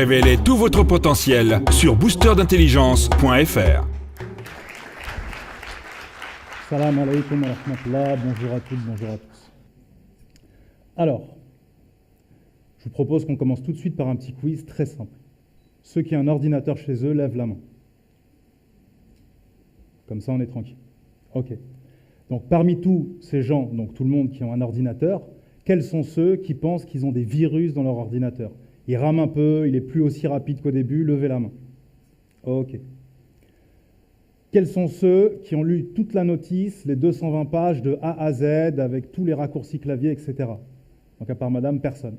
Révélez tout votre potentiel sur boosterdintelligence.fr. Salam alaikum wa rahmatullah, bonjour à toutes, bonjour à tous. Alors, je vous propose qu'on commence tout de suite par un petit quiz très simple. Ceux qui ont un ordinateur chez eux, lèvent la main. Comme ça, on est tranquille. Ok. Donc, parmi tous ces gens, donc tout le monde qui ont un ordinateur, quels sont ceux qui pensent qu'ils ont des virus dans leur ordinateur? Il rame un peu, il est plus aussi rapide qu'au début, levez la main. Ok. Quels sont ceux qui ont lu toute la notice, les 220 pages de A à Z, avec tous les raccourcis clavier, etc. Donc, à part madame, personne.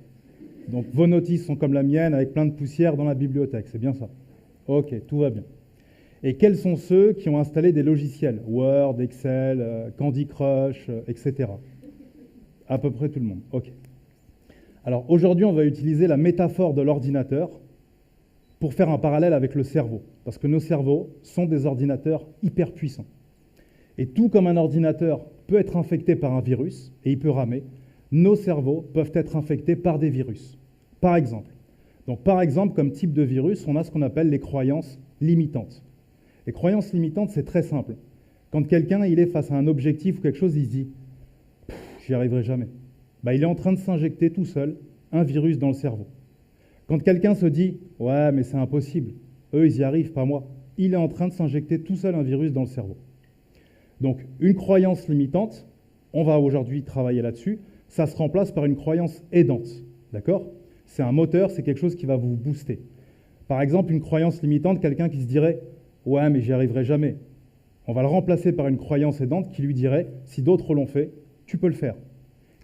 Donc, vos notices sont comme la mienne, avec plein de poussière dans la bibliothèque, c'est bien ça? Ok, tout va bien. Et quels sont ceux qui ont installé des logiciels? Word, Excel, Candy Crush, etc. À peu près tout le monde. Ok. Alors, aujourd'hui, on va utiliser la métaphore de l'ordinateur pour faire un parallèle avec le cerveau. Parce que nos cerveaux sont des ordinateurs hyper puissants. Et tout comme un ordinateur peut être infecté par un virus, et il peut ramer, nos cerveaux peuvent être infectés par des virus. Par exemple. Donc, par exemple, comme type de virus, on a ce qu'on appelle les croyances limitantes. Les croyances limitantes, c'est très simple. Quand quelqu'un il est face à un objectif ou quelque chose, il se dit « j'y arriverai jamais ». Il est en train de s'injecter tout seul un virus dans le cerveau. Quand quelqu'un se dit « ouais, mais c'est impossible, eux, ils y arrivent, pas moi », il est en train de s'injecter tout seul un virus dans le cerveau. Donc, une croyance limitante, on va aujourd'hui travailler là-dessus, ça se remplace par une croyance aidante. D'accord? C'est un moteur, c'est quelque chose qui va vous booster. Par exemple, une croyance limitante, quelqu'un qui se dirait « ouais, mais j'y arriverai jamais ». On va le remplacer par une croyance aidante qui lui dirait « si d'autres l'ont fait, tu peux le faire ».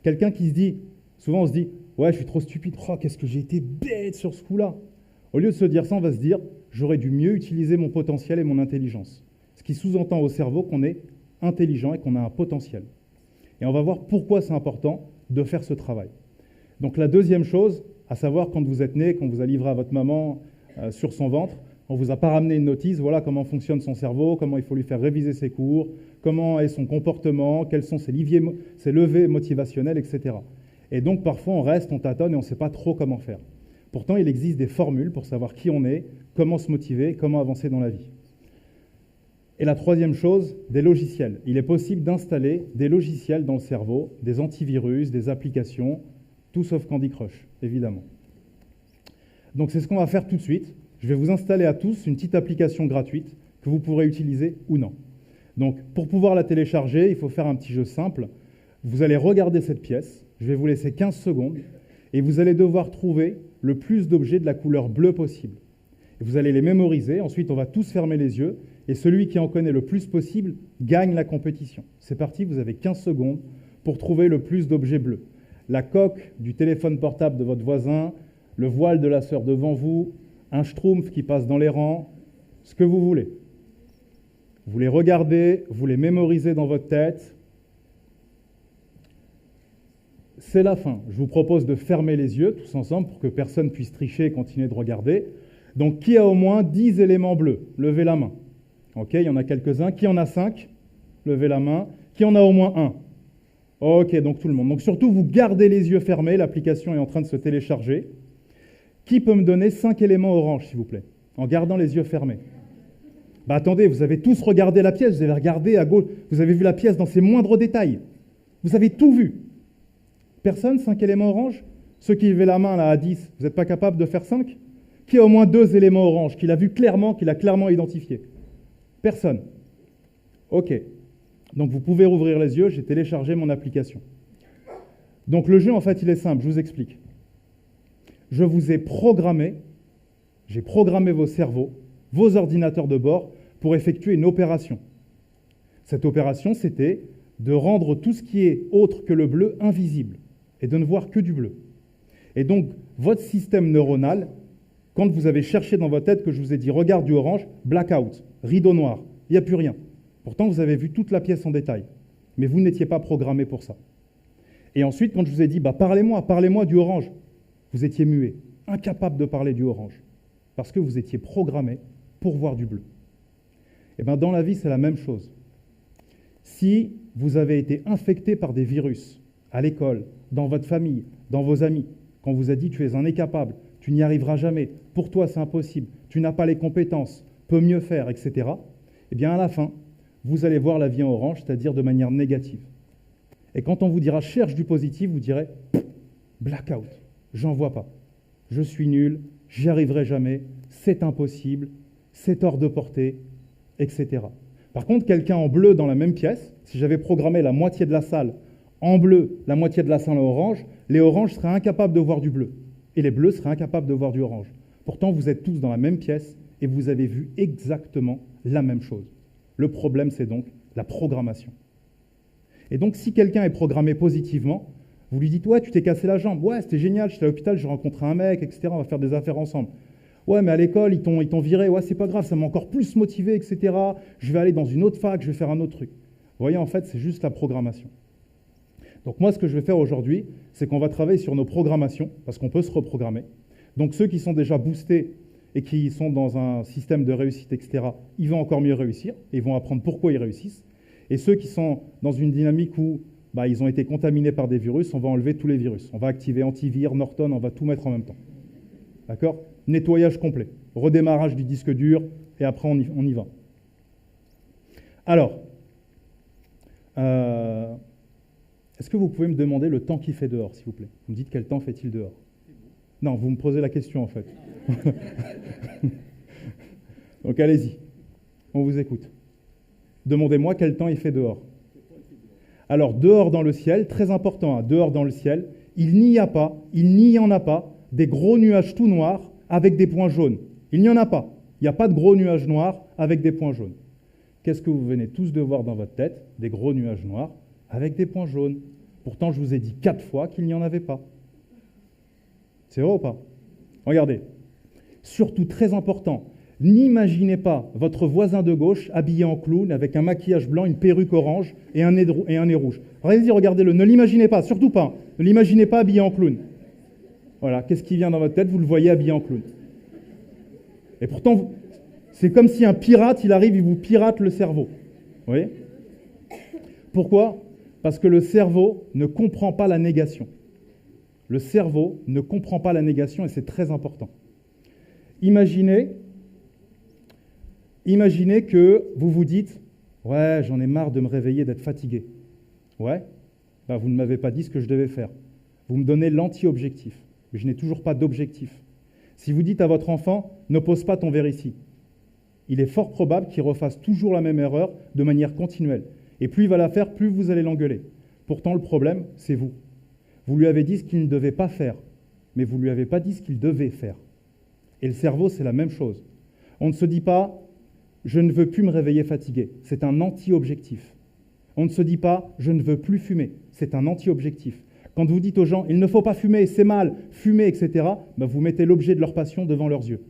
Quelqu'un qui se dit, souvent on se dit « ouais, je suis trop stupide, oh, qu'est-ce que j'ai été bête sur ce coup-là ». Au lieu de se dire ça, on va se dire « j'aurais dû mieux utiliser mon potentiel et mon intelligence ». Ce qui sous-entend au cerveau qu'on est intelligent et qu'on a un potentiel. Et on va voir pourquoi c'est important de faire ce travail. Donc la deuxième chose, à savoir quand vous êtes né, quand vous a livré à votre maman sur son ventre, on ne vous a pas ramené une notice, voilà comment fonctionne son cerveau, comment il faut lui faire réviser ses cours, comment est son comportement, quels sont ses levées motivationnelles, etc. Et donc parfois on reste, on tâtonne et on ne sait pas trop comment faire. Pourtant il existe des formules pour savoir qui on est, comment se motiver, comment avancer dans la vie. Et la troisième chose, des logiciels. Il est possible d'installer des logiciels dans le cerveau, des antivirus, des applications, tout sauf Candy Crush, évidemment. Donc c'est ce qu'on va faire tout de suite. Je vais vous installer à tous une petite application gratuite que vous pourrez utiliser ou non. Donc, pour pouvoir la télécharger, il faut faire un petit jeu simple. Vous allez regarder cette pièce, je vais vous laisser 15 secondes, et vous allez devoir trouver le plus d'objets de la couleur bleue possible. Et vous allez les mémoriser, ensuite on va tous fermer les yeux, et celui qui en connaît le plus possible gagne la compétition. C'est parti, vous avez 15 secondes pour trouver le plus d'objets bleus. La coque du téléphone portable de votre voisin, le voile de la sœur devant vous, un schtroumpf qui passe dans les rangs, ce que vous voulez. Vous les regardez, vous les mémorisez dans votre tête. C'est la fin. Je vous propose de fermer les yeux tous ensemble pour que personne puisse tricher et continuer de regarder. Donc, qui a au moins 10 éléments bleus? Levez la main. Ok, il y en a quelques-uns. Qui en a 5? Levez la main. Qui en a au moins 1? Ok, donc tout le monde. Donc surtout, vous gardez les yeux fermés. L'application est en train de se télécharger. Qui peut me donner 5 éléments orange, s'il vous plaît, en gardant les yeux fermés? Attendez, vous avez tous regardé la pièce, vous avez regardé à gauche, vous avez vu la pièce dans ses moindres détails. Vous avez tout vu. Personne, 5 éléments orange? Ceux qui levaient la main là à 10, vous n'êtes pas capable de faire 5? Qui a au moins 2 éléments orange, qu'il a vu clairement, qu'il a clairement identifié? Personne. Ok. Donc vous pouvez rouvrir les yeux, j'ai téléchargé mon application. Donc le jeu, en fait, il est simple, je vous explique. Je vous ai programmé, j'ai programmé vos cerveaux, vos ordinateurs de bord, pour effectuer une opération. Cette opération, c'était de rendre tout ce qui est autre que le bleu invisible et de ne voir que du bleu. Et donc, votre système neuronal, quand vous avez cherché dans votre tête que je vous ai dit « regarde du orange », blackout, rideau noir, il n'y a plus rien. Pourtant, vous avez vu toute la pièce en détail, mais vous n'étiez pas programmé pour ça. Et ensuite, quand je vous ai dit « parlez-moi du orange », vous étiez muet, incapable de parler du orange, parce que vous étiez programmé pour voir du bleu. Et bien dans la vie, c'est la même chose. Si vous avez été infecté par des virus, à l'école, dans votre famille, dans vos amis, qu'on vous a dit tu es un incapable, tu n'y arriveras jamais, pour toi c'est impossible, tu n'as pas les compétences, peux mieux faire, etc., eh bien à la fin, vous allez voir la vie en orange, c'est-à-dire de manière négative. Et quand on vous dira « cherche du positif », vous direz « blackout, j'en vois pas, je suis nul, j'y arriverai jamais, c'est impossible, c'est hors de portée, etc. » Par contre, quelqu'un en bleu dans la même pièce, si j'avais programmé la moitié de la salle en bleu, la moitié de la salle en orange, les oranges seraient incapables de voir du bleu. Et les bleus seraient incapables de voir du orange. Pourtant, vous êtes tous dans la même pièce et vous avez vu exactement la même chose. Le problème, c'est donc la programmation. Et donc, si quelqu'un est programmé positivement, vous lui dites « Ouais, tu t'es cassé la jambe. Ouais, c'était génial, j'étais à l'hôpital, j'ai rencontré un mec, etc. On va faire des affaires ensemble. Ouais, mais à l'école, ils t'ont viré. Ouais, c'est pas grave, ça m'a encore plus motivé, etc. Je vais aller dans une autre fac, je vais faire un autre truc. » Vous voyez, en fait, c'est juste la programmation. Donc moi, ce que je vais faire aujourd'hui, c'est qu'on va travailler sur nos programmations, parce qu'on peut se reprogrammer. Donc ceux qui sont déjà boostés et qui sont dans un système de réussite, etc., ils vont encore mieux réussir, et ils vont apprendre pourquoi ils réussissent. Et ceux qui sont dans une dynamique où ils ont été contaminés par des virus, on va enlever tous les virus. On va activer antivir, Norton, on va tout mettre en même temps. D'accord ? Nettoyage complet, redémarrage du disque dur, et après on y va. Alors, est-ce que vous pouvez me demander le temps qu'il fait dehors, s'il vous plaît? Vous me dites quel temps fait-il dehors? Non, vous me posez la question en fait. Donc allez-y, on vous écoute. Demandez-moi quel temps il fait dehors. Alors, dehors dans le ciel, très important, hein, dehors dans le ciel, il n'y en a pas des gros nuages tout noirs avec des points jaunes. Il n'y en a pas. Il n'y a pas de gros nuages noirs avec des points jaunes. Qu'est-ce que vous venez tous de voir dans votre tête? Des gros nuages noirs avec des points jaunes. Pourtant, je vous ai dit 4 fois qu'il n'y en avait pas. C'est vrai ou pas? Regardez. Surtout, très important, n'imaginez pas votre voisin de gauche habillé en clown avec un maquillage blanc, une perruque orange et un nez rouge. Allez-y, regardez-le. Ne l'imaginez pas, surtout pas. Ne l'imaginez pas habillé en clown. Voilà, qu'est-ce qui vient dans votre tête? Vous le voyez habillé en clown. Et pourtant, c'est comme si un pirate, il arrive, il vous pirate le cerveau. Vous voyez? Pourquoi? Parce que le cerveau ne comprend pas la négation. Le cerveau ne comprend pas la négation et c'est très important. Imaginez que vous vous dites « Ouais, j'en ai marre de me réveiller, d'être fatigué. » Ouais, vous ne m'avez pas dit ce que je devais faire. Vous me donnez l'anti-objectif, mais je n'ai toujours pas d'objectif. Si vous dites à votre enfant « Ne pose pas ton verre ici », il est fort probable qu'il refasse toujours la même erreur de manière continuelle. Et plus il va la faire, plus vous allez l'engueuler. Pourtant, le problème, c'est vous. Vous lui avez dit ce qu'il ne devait pas faire, mais vous ne lui avez pas dit ce qu'il devait faire. Et le cerveau, c'est la même chose. On ne se dit pas « je ne veux plus me réveiller fatigué ». C'est un anti-objectif. On ne se dit pas « je ne veux plus fumer ». C'est un anti-objectif. Quand vous dites aux gens « il ne faut pas fumer, c'est mal, fumer, etc. », vous mettez l'objet de leur passion devant leurs yeux.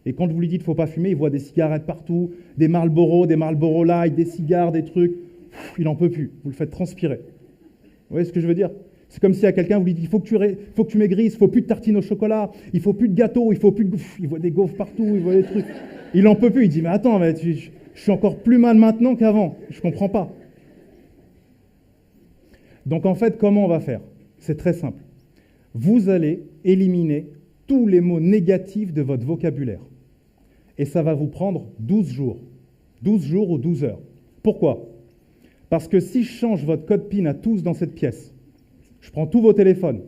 Et quand vous lui dites « il ne faut pas fumer », il voit des cigarettes partout, des Marlboro Light, des cigares, des trucs. Il n'en peut plus. Vous le faites transpirer. Vous voyez ce que je veux dire? C'est comme si à quelqu'un vous lui dites il faut que tu maigrisses, il ne faut plus de tartines au chocolat, il ne faut plus de gâteaux, il faut plus de... Il voit des gaufres partout, il voit des trucs. Il n'en peut plus. Il dit mais attends, je suis encore plus mal maintenant qu'avant. Je ne comprends pas. Donc en fait, comment on va faire? C'est très simple. Vous allez éliminer tous les mots négatifs de votre vocabulaire. Et ça va vous prendre 12 jours. 12 jours ou 12 heures. Pourquoi? Parce que si je change votre code PIN à tous dans cette pièce, je prends tous vos téléphones,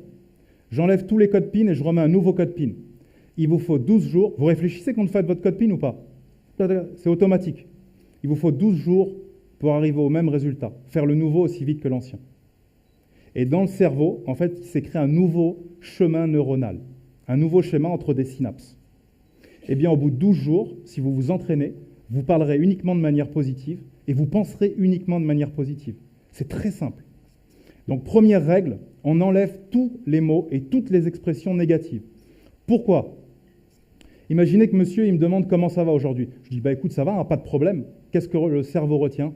j'enlève tous les codes PIN et je remets un nouveau code PIN. Il vous faut 12 jours. Vous réfléchissez quand vous faites votre code PIN ou pas? C'est automatique. Il vous faut 12 jours pour arriver au même résultat, faire le nouveau aussi vite que l'ancien. Et dans le cerveau, en fait, il s'est créé un nouveau chemin neuronal, un nouveau schéma entre des synapses. Eh bien, au bout de 12 jours, si vous vous entraînez, vous parlerez uniquement de manière positive et vous penserez uniquement de manière positive. C'est très simple. Donc, première règle, on enlève tous les mots et toutes les expressions négatives. Pourquoi? Imaginez que monsieur, il me demande comment ça va aujourd'hui. Je dis, écoute, ça va, hein, pas de problème. Qu'est-ce que le cerveau retient?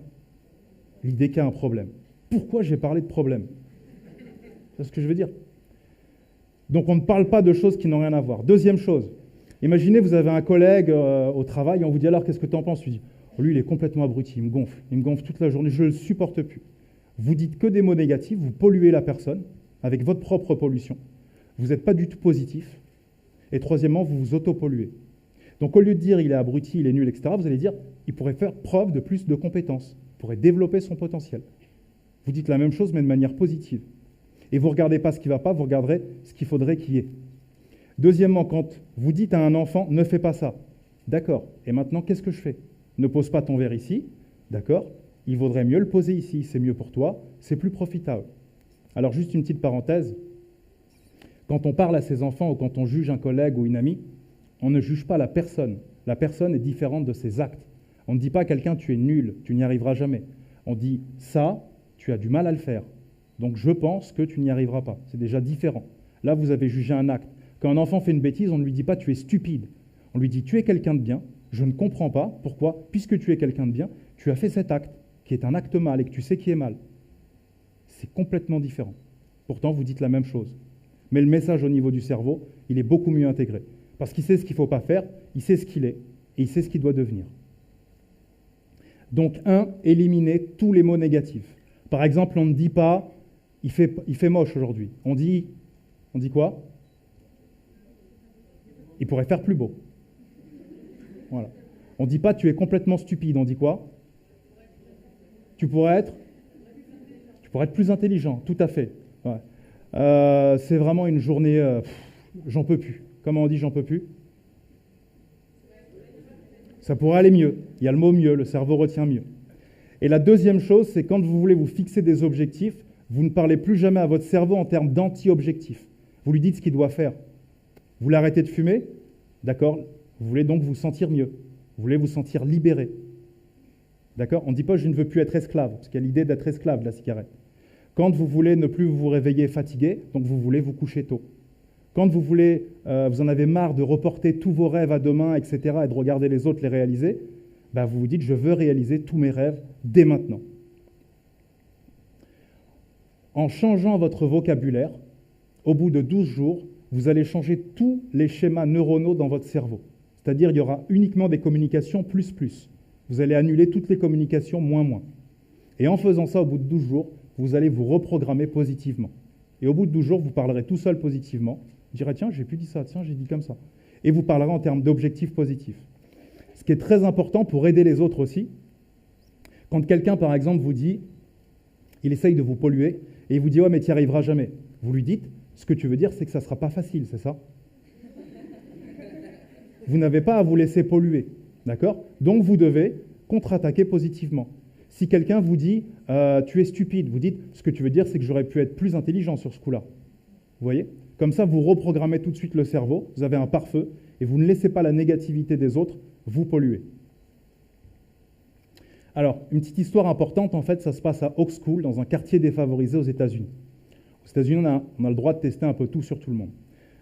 L'idée qu'il y a un problème. Pourquoi j'ai parlé de problème? C'est ce que je veux dire. Donc, on ne parle pas de choses qui n'ont rien à voir. Deuxième chose, imaginez, vous avez un collègue au travail, et on vous dit, alors, qu'est-ce que tu en penses? Tu dis, lui, il est complètement abruti, il me gonfle toute la journée, je ne le supporte plus. Vous dites que des mots négatifs, vous polluez la personne avec votre propre pollution. Vous n'êtes pas du tout positif. Et troisièmement, vous vous autopolluez. Donc au lieu de dire il est abruti, il est nul, etc., vous allez dire il pourrait faire preuve de plus de compétences, il pourrait développer son potentiel. Vous dites la même chose mais de manière positive. Et vous ne regardez pas ce qui ne va pas, vous regarderez ce qu'il faudrait qu'il y ait. Deuxièmement, quand vous dites à un enfant ne fais pas ça, d'accord, et maintenant qu'est-ce que je fais? Ne pose pas ton verre ici, d'accord, il vaudrait mieux le poser ici, c'est mieux pour toi, c'est plus profitable. Alors juste une petite parenthèse, quand on parle à ses enfants ou quand on juge un collègue ou une amie, on ne juge pas la personne. La personne est différente de ses actes. On ne dit pas à quelqu'un tu es nul, tu n'y arriveras jamais. On dit ça, tu as du mal à le faire. Donc je pense que tu n'y arriveras pas. C'est déjà différent. Là, vous avez jugé un acte. Quand un enfant fait une bêtise, on ne lui dit pas tu es stupide. On lui dit tu es quelqu'un de bien, je ne comprends pas pourquoi, puisque tu es quelqu'un de bien, tu as fait cet acte qui est un acte mal et que tu sais qui est mal. C'est complètement différent. Pourtant, vous dites la même chose. Mais le message au niveau du cerveau, il est beaucoup mieux intégré. Parce qu'il sait ce qu'il ne faut pas faire, il sait ce qu'il est, et il sait ce qu'il doit devenir. Donc, éliminer tous les mots négatifs. Par exemple, on ne dit pas « il fait moche aujourd'hui ». On dit quoi? Il pourrait faire plus beau. Voilà. On ne dit pas « tu es complètement stupide ». On dit quoi? Tu pourrais être plus intelligent, tout à fait. Ouais. C'est vraiment une journée, j'en peux plus. Comment on dit j'en peux plus? Ça pourrait aller mieux. Il y a le mot mieux, le cerveau retient mieux. Et la deuxième chose, c'est quand vous voulez vous fixer des objectifs, vous ne parlez plus jamais à votre cerveau en termes d'anti-objectifs. Vous lui dites ce qu'il doit faire. Vous voulez arrêter de fumer? D'accord? Vous voulez donc vous sentir mieux. Vous voulez vous sentir libéré. D'accord? On ne dit pas je ne veux plus être esclave, parce qu'il y a l'idée d'être esclave de la cigarette. Quand vous voulez ne plus vous réveiller fatigué, donc vous voulez vous coucher tôt. Quand vous voulez, vous en avez marre de reporter tous vos rêves à demain, etc., et de regarder les autres les réaliser, vous vous dites, je veux réaliser tous mes rêves dès maintenant. En changeant votre vocabulaire, au bout de 12 jours, vous allez changer tous les schémas neuronaux dans votre cerveau. C'est-à-dire, il y aura uniquement des communications plus. Vous allez annuler toutes les communications moins. Et en faisant ça, au bout de 12 jours, vous allez vous reprogrammer positivement. Et au bout de 12 jours, vous parlerez tout seul positivement. Vous direz, tiens, j'ai plus dit ça, tiens, j'ai dit comme ça. Et vous parlerez en termes d'objectifs positifs. Ce qui est très important pour aider les autres aussi, quand quelqu'un, par exemple, vous dit, il essaye de vous polluer, et il vous dit, ouais, mais tu n'y arriveras jamais. Vous lui dites, ce que tu veux dire, c'est que ça ne sera pas facile, c'est ça? Vous n'avez pas à vous laisser polluer, d'accord? Donc vous devez contre-attaquer positivement. Si quelqu'un vous dit « tu es stupide », vous dites « ce que tu veux dire, c'est que j'aurais pu être plus intelligent sur ce coup-là ». Vous voyez? Comme ça, vous reprogrammez tout de suite le cerveau, vous avez un pare-feu, et vous ne laissez pas la négativité des autres vous polluer. Alors, une petite histoire importante, en fait, ça se passe à Oak School, dans un quartier défavorisé aux États-Unis. Aux États-Unis, on a le droit de tester un peu tout sur tout le monde.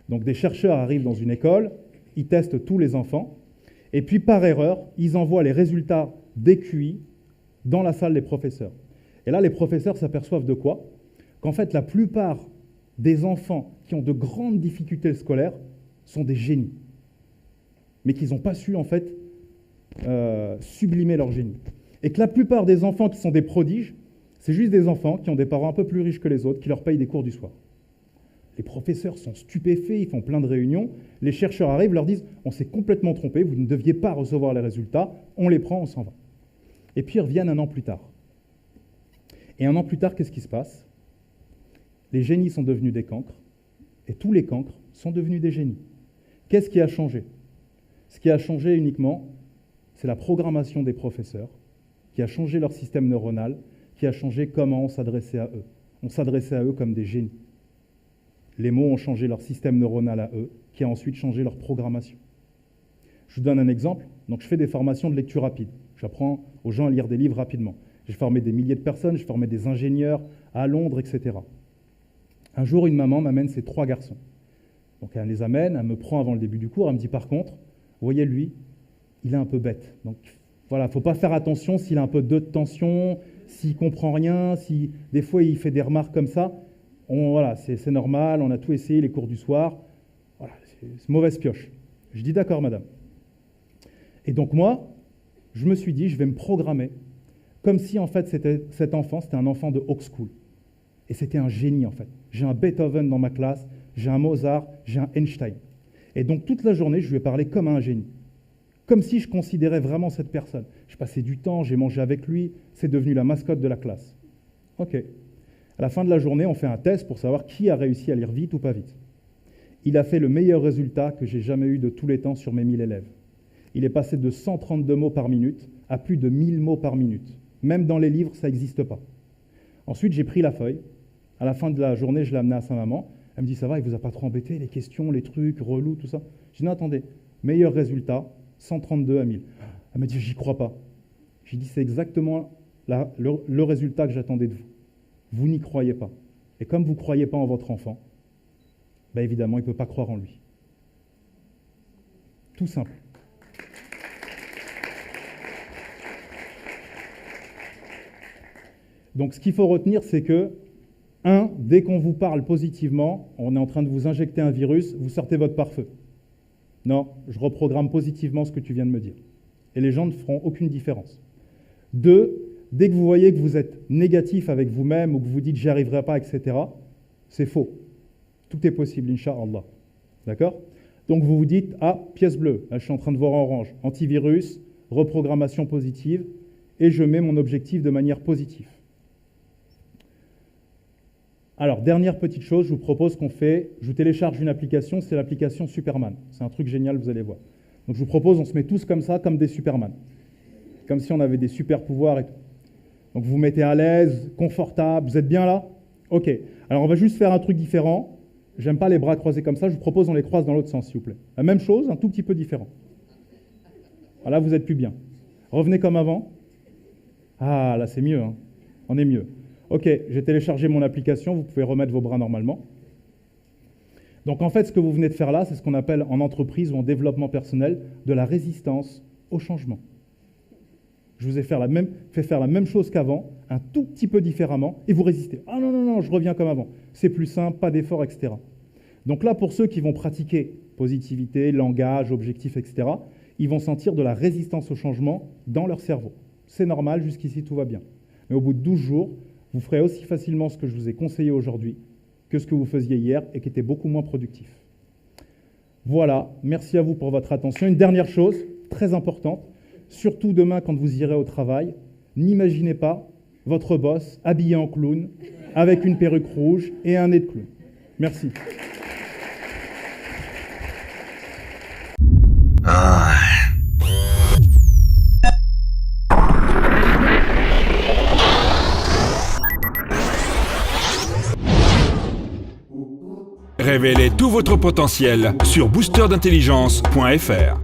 Donc des chercheurs arrivent dans une école, ils testent tous les enfants, et puis par erreur, ils envoient les résultats des QI dans la salle des professeurs. Et là, les professeurs s'aperçoivent de quoi? Qu'en fait, la plupart des enfants qui ont de grandes difficultés scolaires sont des génies, mais qu'ils n'ont pas su, en fait, sublimer leur génie. Et que la plupart des enfants qui sont des prodiges, c'est juste des enfants qui ont des parents un peu plus riches que les autres, qui leur payent des cours du soir. Les professeurs sont stupéfaits, ils font plein de réunions. Les chercheurs arrivent, leur disent « on s'est complètement trompé, vous ne deviez pas recevoir les résultats, on les prend, on s'en va ». Et puis ils reviennent un an plus tard. Et un an plus tard, qu'est-ce qui se passe? Les génies sont devenus des cancres, et tous les cancres sont devenus des génies. Qu'est-ce qui a changé? Ce qui a changé uniquement, c'est la programmation des professeurs, qui a changé leur système neuronal, qui a changé comment on s'adressait à eux. On s'adressait à eux comme des génies. Les mots ont changé leur système neuronal à eux, qui a ensuite changé leur programmation. Je vous donne un exemple. Donc, je fais des formations de lecture rapide. J'apprends aux gens à lire des livres rapidement. J'ai formé des milliers de personnes, j'ai formé des ingénieurs à Londres, etc. Un jour, une maman m'amène ses 3 garçons. Donc, elle les amène, elle me prend avant le début du cours, elle me dit, par contre, vous voyez, lui, il est un peu bête. Donc, voilà, il ne faut pas faire attention s'il a un peu de tension, s'il ne comprend rien, si des fois il fait des remarques comme ça. Voilà, c'est normal, on a tout essayé, les cours du soir. Voilà, c'est mauvaise pioche. Je dis d'accord, madame. Et donc moi, je me suis dit, je vais me programmer comme si en fait cet enfant, c'était un enfant de Oak School. Et c'était un génie en fait. J'ai un Beethoven dans ma classe, j'ai un Mozart, j'ai un Einstein. Et donc toute la journée, je lui ai parlé comme à un génie. Comme si je considérais vraiment cette personne. Je passais du temps, j'ai mangé avec lui, c'est devenu la mascotte de la classe. Ok. À la fin de la journée, on fait un test pour savoir qui a réussi à lire vite ou pas vite. Il a fait le meilleur résultat que j'ai jamais eu de tous les temps sur mes 1000 élèves. Il est passé de 132 mots par minute à plus de 1000 mots par minute. Même dans les livres, ça n'existe pas. Ensuite, j'ai pris la feuille. À la fin de la journée, je l'ai amenée à sa maman. Elle me dit, ça va, il vous a pas trop embêté, les questions, les trucs, relous, tout ça. Je dis, non, attendez, meilleur résultat, 132 à 1000. Elle m'a dit, j'y crois pas. J'ai dit, c'est exactement le résultat que j'attendais de vous. Vous n'y croyez pas. Et comme vous ne croyez pas en votre enfant, ben évidemment, il ne peut pas croire en lui. Tout simple. Donc ce qu'il faut retenir, c'est que, dès qu'on vous parle positivement, on est en train de vous injecter un virus, vous sortez votre pare-feu. Non, je reprogramme positivement ce que tu viens de me dire. Et les gens ne feront aucune différence. 2, dès que vous voyez que vous êtes négatif avec vous-même ou que vous dites « j'y arriverai pas », etc., c'est faux. Tout est possible, Inch'Allah. D'accord? Donc vous vous dites « ah, pièce bleue, là je suis en train de voir orange, antivirus, reprogrammation positive, et je mets mon objectif de manière positive. » Alors, dernière petite chose, je vous propose je vous télécharge une application, c'est l'application Superman. C'est un truc génial, vous allez voir. Donc je vous propose, on se met tous comme ça, comme des Superman. Comme si on avait des super pouvoirs et tout. Donc vous vous mettez à l'aise, confortable, vous êtes bien là? Ok. Alors on va juste faire un truc différent. J'aime pas les bras croisés comme ça, je vous propose on les croise dans l'autre sens, s'il vous plaît. La même chose, un tout petit peu différent. Voilà, vous êtes plus bien. Revenez comme avant. Ah, là c'est mieux, hein. On est mieux. Ok, j'ai téléchargé mon application, vous pouvez remettre vos bras normalement. Donc en fait, ce que vous venez de faire là, c'est ce qu'on appelle en entreprise ou en développement personnel de la résistance au changement. Je vous ai fait faire la même chose qu'avant, un tout petit peu différemment, et vous résistez. Ah non, non, non, je reviens comme avant. C'est plus simple, pas d'effort, etc. Donc là, pour ceux qui vont pratiquer positivité, langage, objectif, etc., ils vont sentir de la résistance au changement dans leur cerveau. C'est normal, jusqu'ici tout va bien. Mais au bout de 12 jours, vous ferez aussi facilement ce que je vous ai conseillé aujourd'hui que ce que vous faisiez hier et qui était beaucoup moins productif. Voilà, merci à vous pour votre attention. Une dernière chose, très importante, surtout demain quand vous irez au travail, n'imaginez pas votre boss habillé en clown, avec une perruque rouge et un nez de clown. Merci. Révélez tout votre potentiel sur boosterdintelligence.fr.